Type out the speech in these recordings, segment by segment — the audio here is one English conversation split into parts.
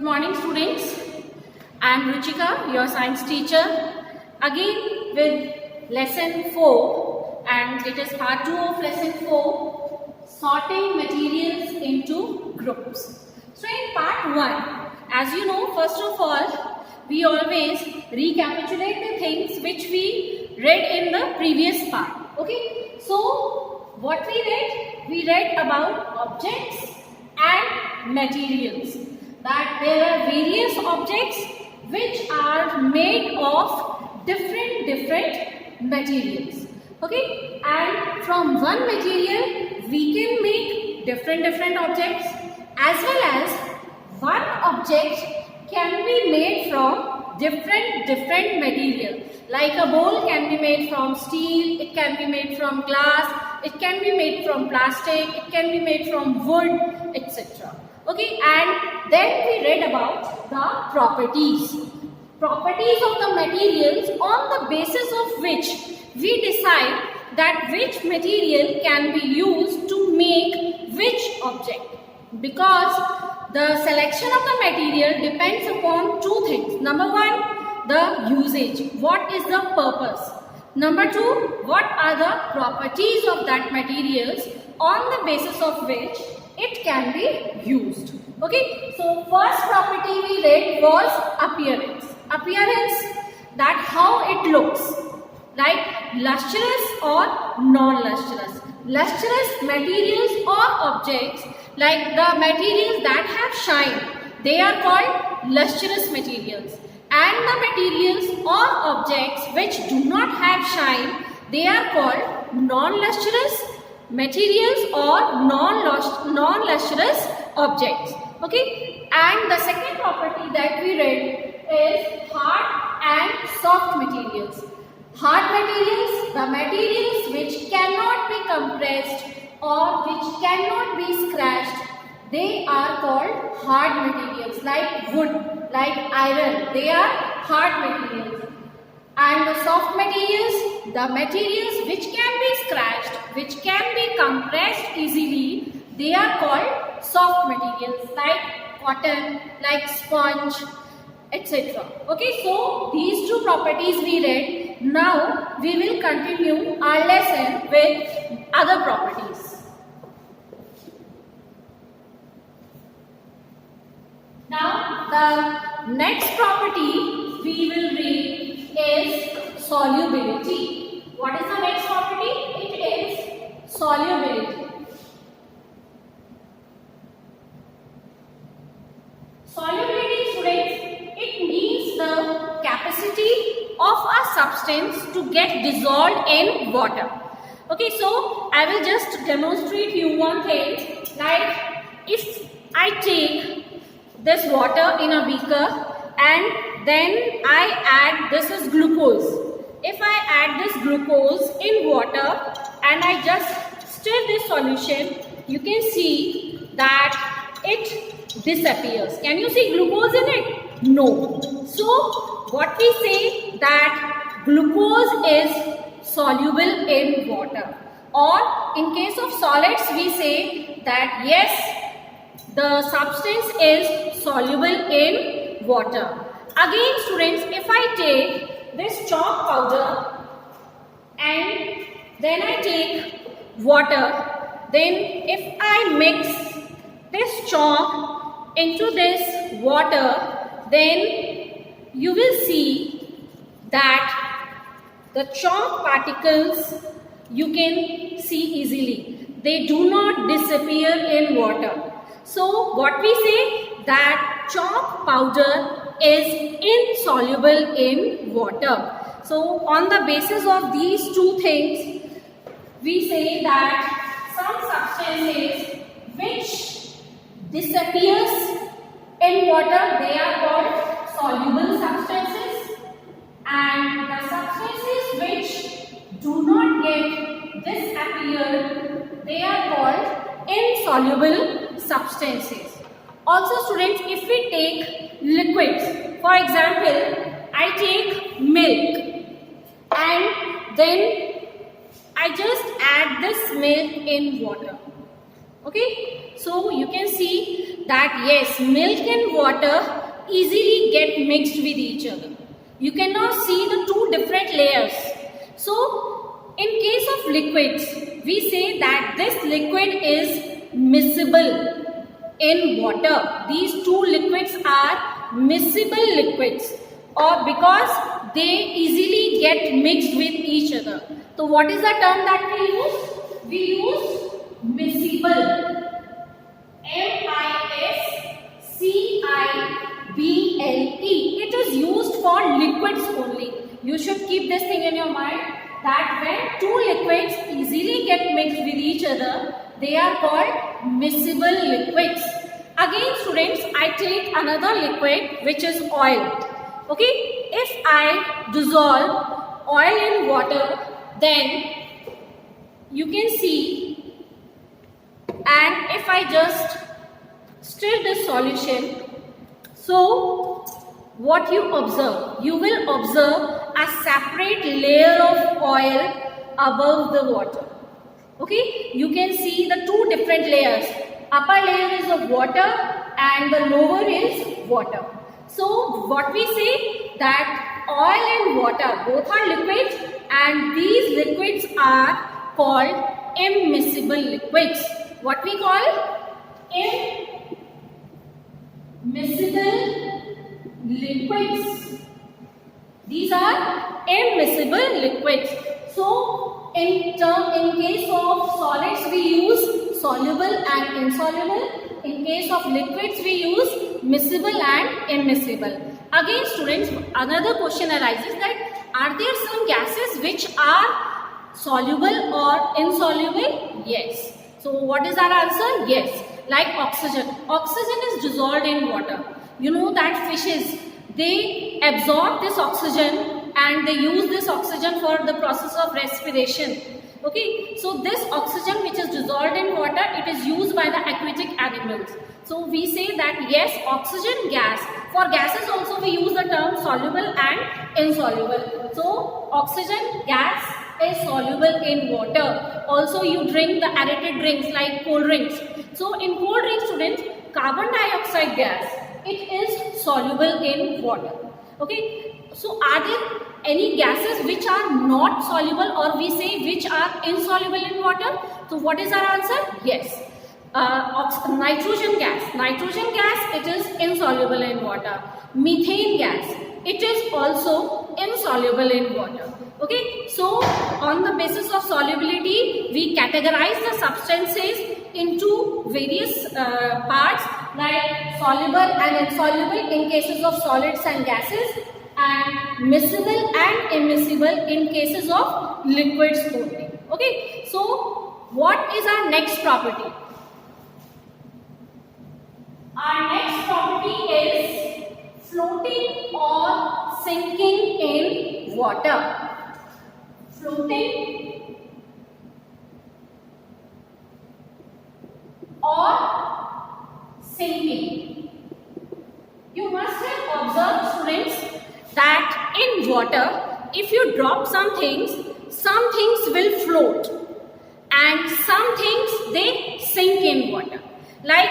Good morning, students. I am Ruchika, your science teacher, again with lesson 4, and it is part 2 of lesson 4, sorting materials into groups. So in part 1, as you know, first of all, we always recapitulate the things which we read in the previous part. Okay, so what we read? We read about objects and materials. That there are various objects which are made of different materials. Okay, and from one material we can make different objects, as well as one object can be made from different material. Like a bowl can be made from steel, it can be made from glass, it can be made from plastic, it can be made from wood, etc. Okay, and then we read about the properties of the materials, on the basis of which we decide that which material can be used to make which object. Because the selection of the material depends upon two things. Number one, the usage. What is the purpose? Number two, what are the properties of that materials on the basis of which it can be used. Okay, so first property we read was appearance. Appearance, that how it looks, like lustrous or non-lustrous. Lustrous materials or objects, like the materials that have shine, they are called lustrous materials. And the materials or objects which do not have shine, they are called non-lustrous materials or non-lustrous objects. Okay, and the second property that we read is hard and soft materials. Hard materials, the materials which cannot be compressed or which cannot be scratched, they are called hard materials. Like wood, like iron, they are hard materials. And the soft materials, the materials which can be scratched, which can be compressed easily, they are called soft materials, like cotton, like sponge, etc. Okay, so these two properties we read. Now we will continue our lesson with other properties. Now the next property we will read is solubility. What is the next property? It is solubility. Solubility, students, it means the capacity of a substance to get dissolved in water. Okay, so I will just demonstrate you one thing. Like if I take this water in a beaker and then I add, this is glucose. If I add this glucose in water and I just stir this solution, you can see that it disappears. Can you see glucose in it? No. So what we say that glucose is soluble in water, or in case of solids we say that yes, the substance is soluble in water. Again, students, if I take this chalk powder and then I take water, then if I mix this chalk into this water, then you will see that the chalk particles you can see easily. They do not disappear in water. So what we say that chalk powder is insoluble in water. So on the basis of these two things, we say that some substances which disappears in water, they are called soluble substances, and the substances which do not get disappeared, they are called insoluble substances. Also, students, if we take liquids, for example, I take milk and then I just add this milk in water. Okay, so you can see that yes, milk and water easily get mixed with each other. You cannot see the two different layers. So, in case of liquids, we say that this liquid is miscible in water. These two liquids are miscible liquids, or because they easily get mixed with each other. So, what is the term that we use? We use miscible. MISCIBLE. It is used for liquids only. You should keep this thing in your mind that when two liquids easily get mixed with each other, they are called miscible liquids. Again, students, I take another liquid which is oil. Okay, if I dissolve oil in water, then you can see, and if I just stir this solution, so what you observe? You will observe a separate layer of oil above the water. Okay, you can see the two different layers. Upper layer is of water and the lower is water. So what we say that oil and water both are liquids, and these liquids are called immiscible liquids. What we call immiscible liquids. These are immiscible liquids. So in case of solids we use soluble and insoluble. In case of liquids we use miscible and immiscible. Again, students, another question arises that are there some gases which are soluble or insoluble? Yes. So what is our answer? Yes. Like oxygen. Oxygen is dissolved in water. You know that fishes, they absorb this oxygen and they use this oxygen for the process of respiration. Okay, so this oxygen which is dissolved in water, it is used by the aquatic animals. So we say that yes, oxygen gas. For gases also we use the term soluble and insoluble. So oxygen gas is soluble in water. Also you drink the aerated drinks like cold drinks. So in cold drinks, students, carbon dioxide gas, it is soluble in water. Okay, so are there any gases which are not soluble, or we say which are insoluble in water? So what is our answer? Yes. Nitrogen gas. Nitrogen gas, it is insoluble in water. Methane gas, it is also insoluble in water. Okay, so on the basis of solubility, we categorize the substances into various parts like soluble and insoluble in cases of solids and gases, and miscible and immiscible in cases of liquids only. Okay, so what is our next property? Our next property is floating or sinking in water. Floating or sinking. You must have observed, students, that in water, if you drop some things will float and some things they sink in water. Like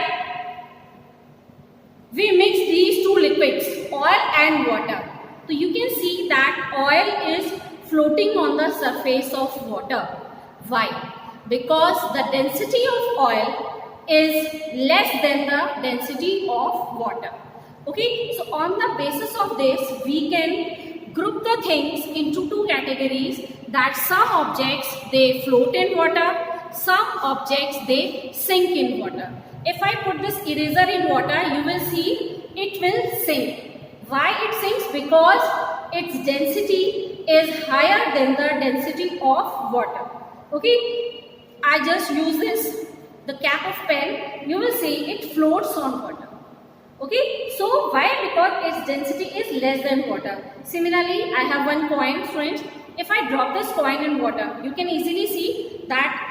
we mix these two liquids, oil and water. So you can see that oil is floating on the surface of water. Why? Because the density of oil is less than the density of water. Okay, so on the basis of this, we can group the things into two categories, that some objects they float in water, some objects they sink in water. If I put this eraser in water, you will see it will sink. Why it sinks? Because its density is higher than the density of water. Okay, I just use this, the cap of pen, you will see it floats on water. Okay, so why? Because its density is less than water. Similarly, I have one coin, friends. If I drop this coin in water, you can easily see that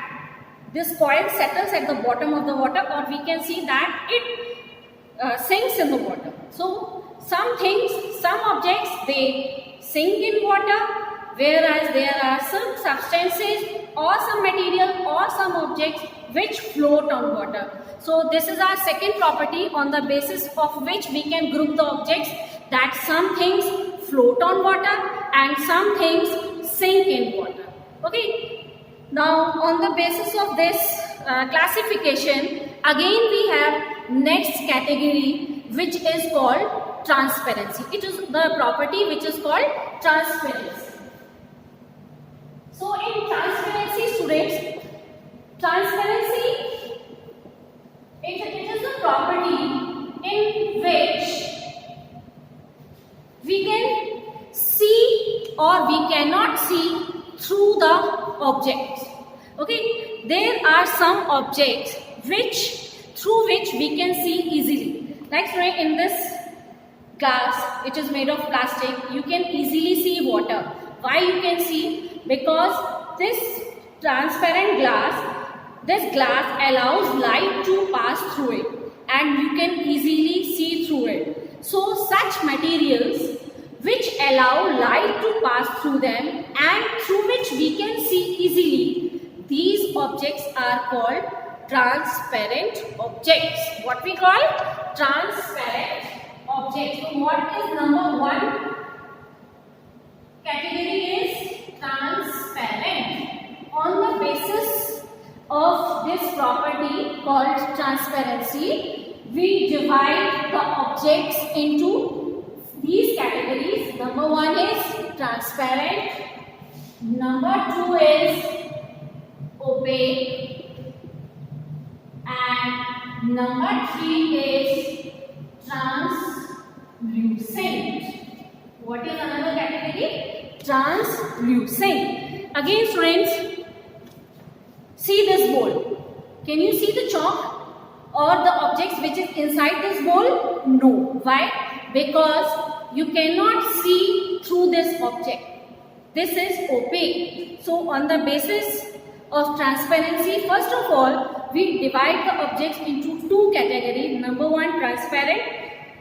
this coin settles at the bottom of the water, or we can see that it sinks in the water. So some things, some objects, they sink in water, whereas there are some substances or some material or some objects which float on water. So this is our second property on the basis of which we can group the objects, that some things float on water and some things sink in water. Okay. Now on the basis of this classification, again we have next category which is called transparency. It is the property which is called transparency. So in transparency, students, transparency, it is a property in which we can see or we cannot see through the objects. Okay, there are some objects through which we can see easily. Like in this glass, it is made of plastic, you can easily see water. Why you can see? Because this transparent glass, this glass allows light to pass through it and you can easily see through it. So such materials which allow light to pass through them and through which we can see easily, these objects are called transparent objects. What we call transparent objects. So what is number one category is transparent. On the basis of this property called transparency, we divide the objects into these categories. Number one is transparent, number two is opaque, and number three is translucent. What is another category? Translucent. Again students, see this bowl. Can you see the chalk or the objects which is inside this bowl? No. Why? Because you cannot see through this object. This is opaque. So on the basis of transparency, first of all, we divide the objects into two categories. Number one, transparent,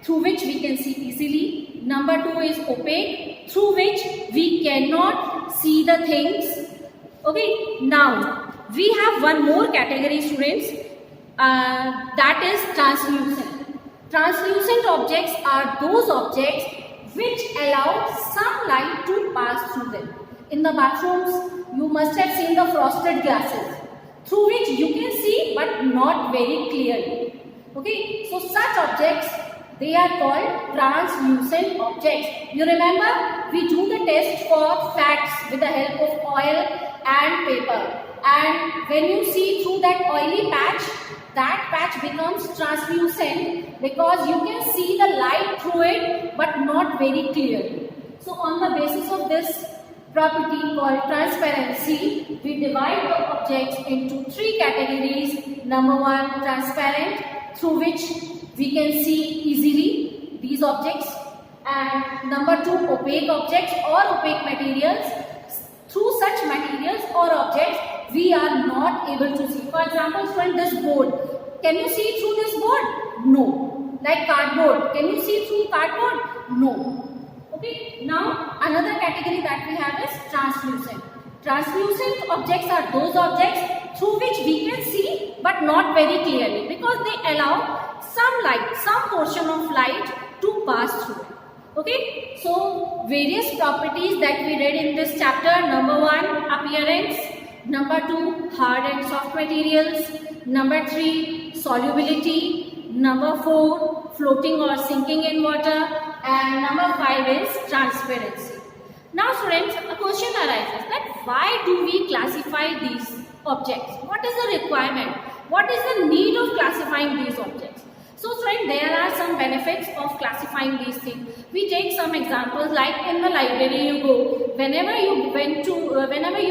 through which we can see easily. Number two is opaque, through which we cannot see the things. Okay, now we have one more category, students, that is translucent. Translucent objects are those objects which allow some light to pass through them. In the bathrooms, you must have seen the frosted glasses, through which you can see but not very clearly. Okay, so such objects, they are called translucent objects. You remember, we do the test for fats with the help of oil and paper. And when you see through that oily patch, that patch becomes translucent because you can see the light through it but not very clearly. So on the basis of this property called transparency, we divide the objects into three categories. Number one, transparent, through which we can see easily these objects, and number two, opaque objects or opaque materials. Through such materials or objects, we are not able to see. For example, student, this board. Can you see through this board? No. Like cardboard. Can you see through cardboard? No. Okay. Now, another category that we have is translucent. Translucent objects are those objects through which we can see but not very clearly because they allow some light, some portion of light to pass through. Okay, so various properties that we read in this chapter. Number one, appearance. Number two, hard and soft materials. Number three, solubility. Number four, floating or sinking in water. And number five is transparency. Now students, a question arises that why do we classify these objects? What is the requirement? What is the need of classifying these objects? So friend, there are some benefits of classifying these things. We take some examples like in the library you go, whenever you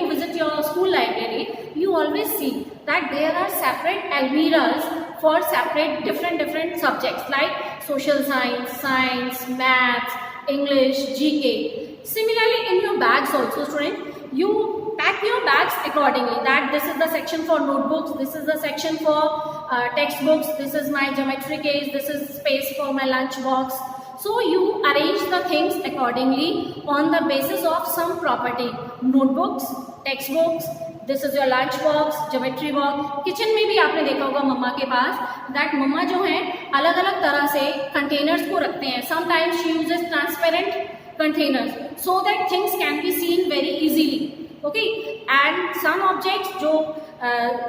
visit your school library, you always see that there are separate almirahs for separate different subjects like social science, maths, English, GK. Similarly in your bags also student, you pack your bags accordingly, that this is the section for notebooks, this is the section for textbooks, this is my geometry case, this is space for my lunch box. So you arrange the things accordingly on the basis of some property. Notebooks, textbooks, this is your lunch box, geometry box. Kitchen में भी आपने देखा होगा मम्मा के पास that मम्मा जो है अलग अलग तरह से कंटेनर्स को रखते हैं. Sometimes she uses transparent containers so that things can be seen very easily. Okay, and some objects जो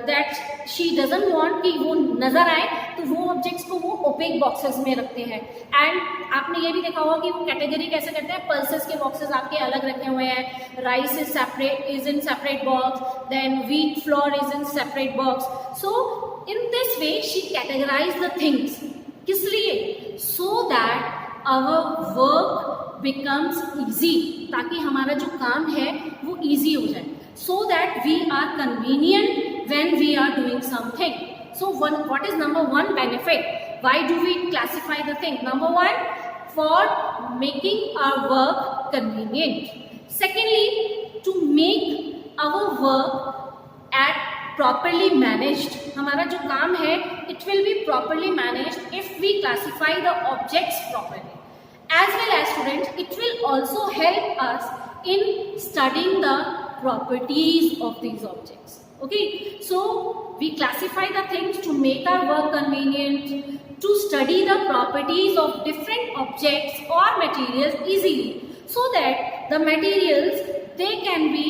दैट शी डजंट वांट कि वो नजर आए, तो वो ऑब्जेक्ट्स को वो ओपेक बॉक्सेस में रखते हैं. एंड आपने ये भी देखा होगा कि वो कैटेगरी कैसे करते हैं. पल्सेस के बॉक्सेस आपके अलग रखे हुए हैं. Rice is in separate box, then wheat flour is in separate box. So in this way she categorise the things. किस लिए? So that our work becomes easy, ताकि हमारा जो काम है वो ईजी हो जाए. So that we are convenient when we are doing something. So what is number one benefit? Why do we classify the thing? Number one, for making our work convenient. Secondly, to make our work at properly managed. हमारा जो काम है it will be properly managed if we classify the objects properly. As well as students, it will also help us in studying the properties of these objects. Okay, so we classify the things to make our work convenient, to study the properties of different objects or materials easily, so that the materials they can be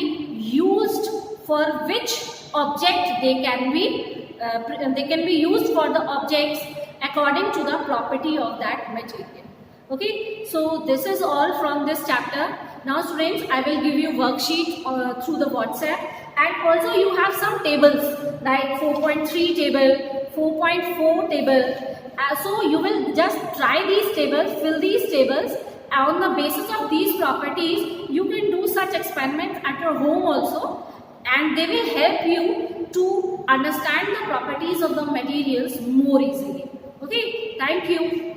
used for which object they can be used for the objects according to the property of that material. Okay, so this is all from this chapter. Now students, I will give you worksheet through the WhatsApp, and also you have some tables like 4.3 table, 4.4 table. So you will just try these tables, fill these tables. On the basis of these properties, you can do such experiments at your home also, and they will help you to understand the properties of the materials more easily. Okay, thank you.